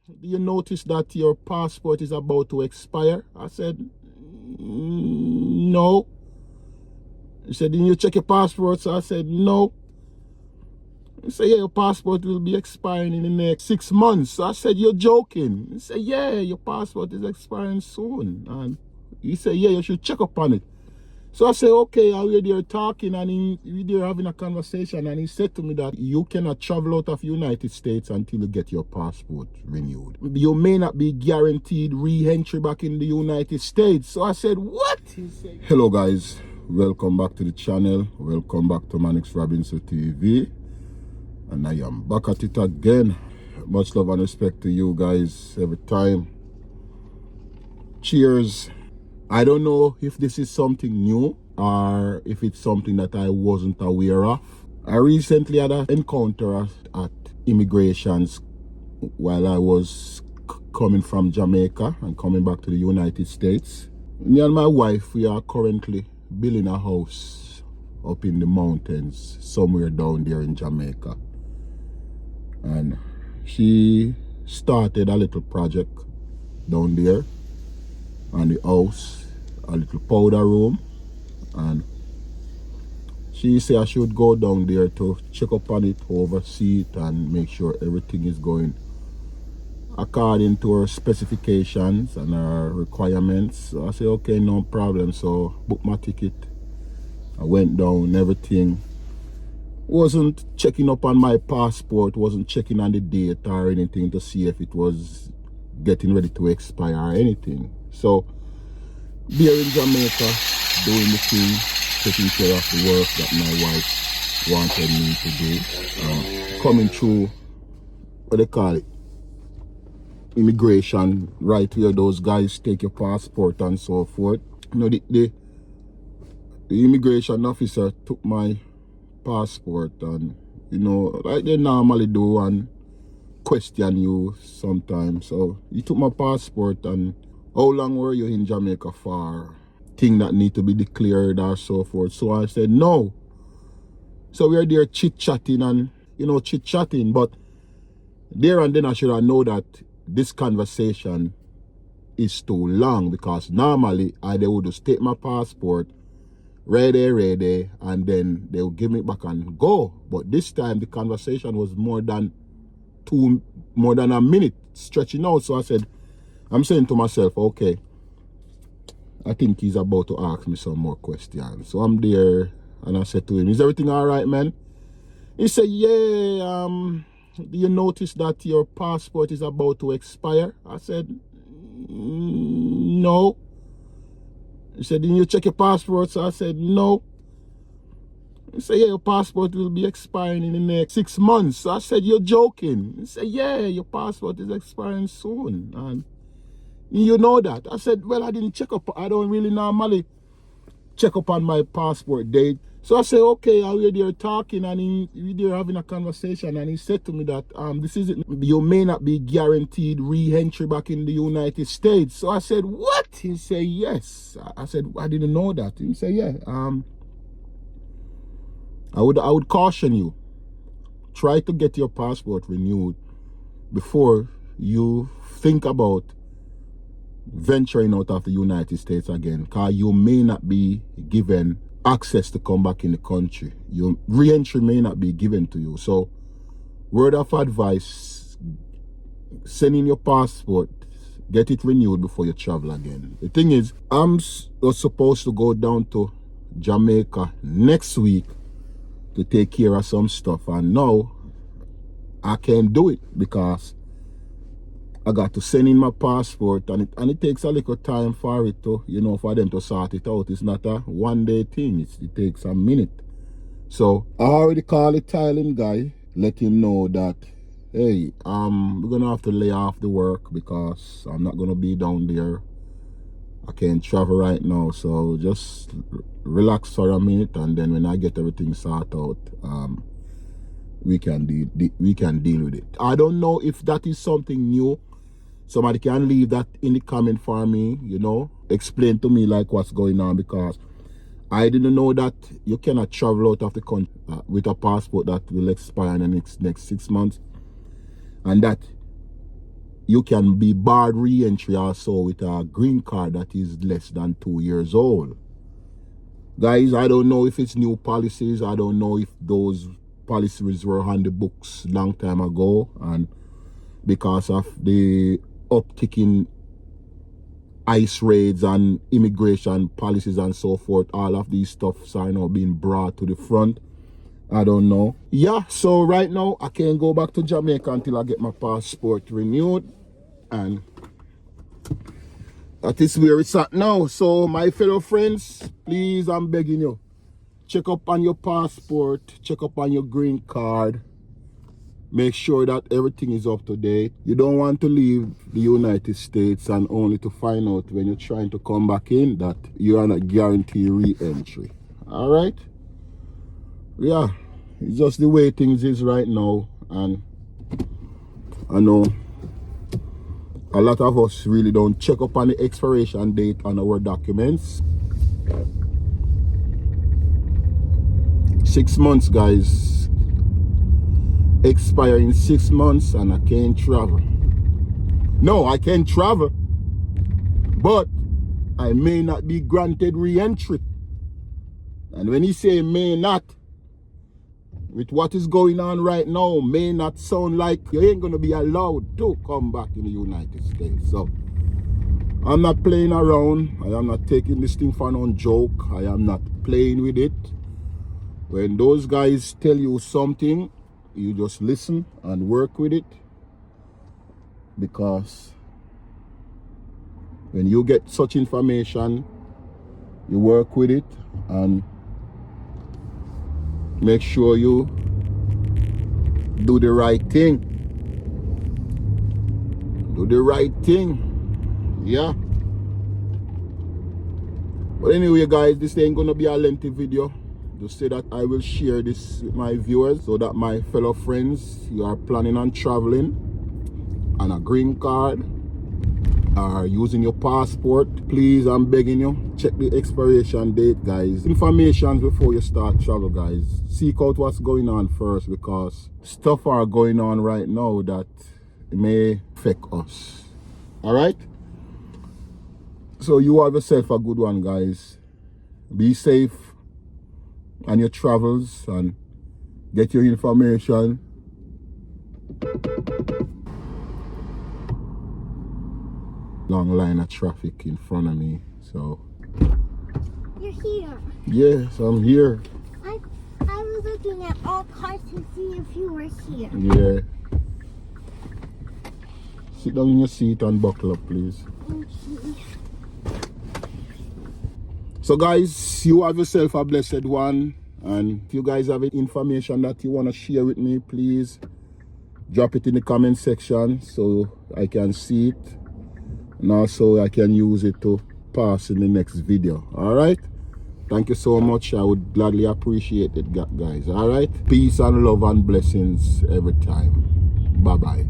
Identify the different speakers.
Speaker 1: do you notice that your passport is about to expire? I said, no. He said, didn't you check your passport? So I said, no. He said, yeah, your passport will be expiring in the next 6 months. So I said, you're joking. He said, yeah, your passport is expiring soon. And he said, yeah, you should check up on it. So I said, okay, and we're there talking, and we there having a conversation, and he said to me that you cannot travel out of the United States until you get your passport renewed. You may not be guaranteed re-entry back in the United States. So I said, what? He said, hello guys, welcome back to the channel. Welcome back to Manix Robinson TV. And I am back at it again. Much love and respect to you guys every time. Cheers. I don't know if this is something new or if it's something that I wasn't aware of. I recently had an encounter at immigrations while I was coming from Jamaica and coming back to the United States. Me and my wife, we are currently building a house up in the mountains somewhere down there in Jamaica. And she started a little project down there on the house, a little powder room, and she said I should go down there to check up on it, oversee it, and make sure everything is going according to her specifications and her requirements. So I said, okay, no problem. So booked my ticket. I went down, everything. Wasn't checking up on my passport, wasn't checking on the date or anything to see if it was getting ready to expire or anything. So here in Jamaica, doing the thing, taking care of the work that my wife wanted me to do. Coming through, what they call it, immigration, right where those guys take your passport and so forth. You know, the immigration officer took my passport and, you know, like they normally do, and question you sometimes. So he took my passport and, how long were you in Jamaica for? Thing that need to be declared or so forth. So I said no. So we are there chit-chatting and, you know, chit-chatting. But there and then I should have known that this conversation is too long, because normally they would just take my passport, ready, and then they'll give me back and go. But this time the conversation was more than a minute stretching out. So I said, I'm saying to myself, okay, I think he's about to ask me some more questions. So I'm there and I said to him, is everything all right, man? He said, yeah, do you notice that your passport is about to expire? I said, no. He said, didn't you check your passport? So I said, no. He said, yeah, your passport will be expiring in the next 6 months. So I said, you're joking. He said, yeah, your passport is expiring soon. And you know that. I said, well, I didn't check up. I don't really normally check up on my passport date. So I said, okay, and we're there talking, and we're there having a conversation, and he said to me that this is it. You may not be guaranteed re-entry back in the United States. So I said, what? He said, yes. I said, I didn't know that. He said, yeah. I would caution you. Try to get your passport renewed before you think about venturing out of the United States again, because you may not be given access to come back in the country. Your re-entry may not be given to you. So word of advice, send in your passport, get it renewed before you travel again. The thing is, I'm supposed to go down to Jamaica next week to take care of some stuff, and now I can't do it because I got to send in my passport, and it takes a little time for it to, you know, for them to sort it out. It's not a one-day thing. It takes a minute. So I already called the tiling guy, let him know that, hey, we're gonna have to lay off the work because I'm not gonna be down there. I can't travel right now, so just relax for a minute, and then when I get everything sorted out, we can deal with it. I don't know if that is something new. Somebody can leave that in the comment for me, you know, explain to me like what's going on, because I didn't know that you cannot travel out of the country with a passport that will expire in the next 6 months, and that you can be barred re-entry also with a green card that is less than 2 years old. Guys, I don't know if it's new policies. I don't know if those policies were on the books long time ago, and because of the uptick in ICE raids and immigration policies and so forth, all of these stuffs are now being brought to the front. I don't know. Yeah, so right now I can't go back to Jamaica until I get my passport renewed, and that is where it's at now. So my fellow friends, please, I'm begging you, check up on your passport, check up on your green card, make sure that everything is up to date. You don't want to leave the United States and only to find out when you're trying to come back in that you are not guaranteed re-entry. All right? Yeah, it's just the way things is right now, and I know a lot of us really don't check up on the expiration date on our documents. 6 months, guys. Expire in 6 months and I can't travel. No, I can travel, but I may not be granted re-entry. And when he say may not, with what is going on right now, may not sound like you ain't gonna be allowed to come back in the United States. So I'm not playing around. I am not taking this thing for no joke. I am not playing with it. When those guys tell you something, you just listen and work with it, because when you get such information, you work with it and make sure you do the right thing. Do the right thing. Yeah. But anyway, guys, this ain't gonna be a lengthy video. Just say that I will share this with my viewers so that my fellow friends, you are planning on traveling on a green card or using your passport, please, I'm begging you, check the expiration date, guys. Information before you start travel, guys. Seek out what's going on first, because stuff are going on right now that may affect us. All right? So you have yourself a good one, guys. Be safe on your travels and get your information. Long line of traffic in front of me, so
Speaker 2: you're here.
Speaker 1: Yes, I'm here.
Speaker 2: I was looking at all cars to see if you were here.
Speaker 1: Yeah. Sit down in your seat and buckle up, please.
Speaker 2: Okay.
Speaker 1: So guys, you have yourself a blessed one, and if you guys have any information that you want to share with me, please drop it in the comment section so I can see it, and also I can use it to pass in the next video. All right, thank you so much. I would gladly appreciate it, guys. All right, peace and love and blessings every time. Bye bye.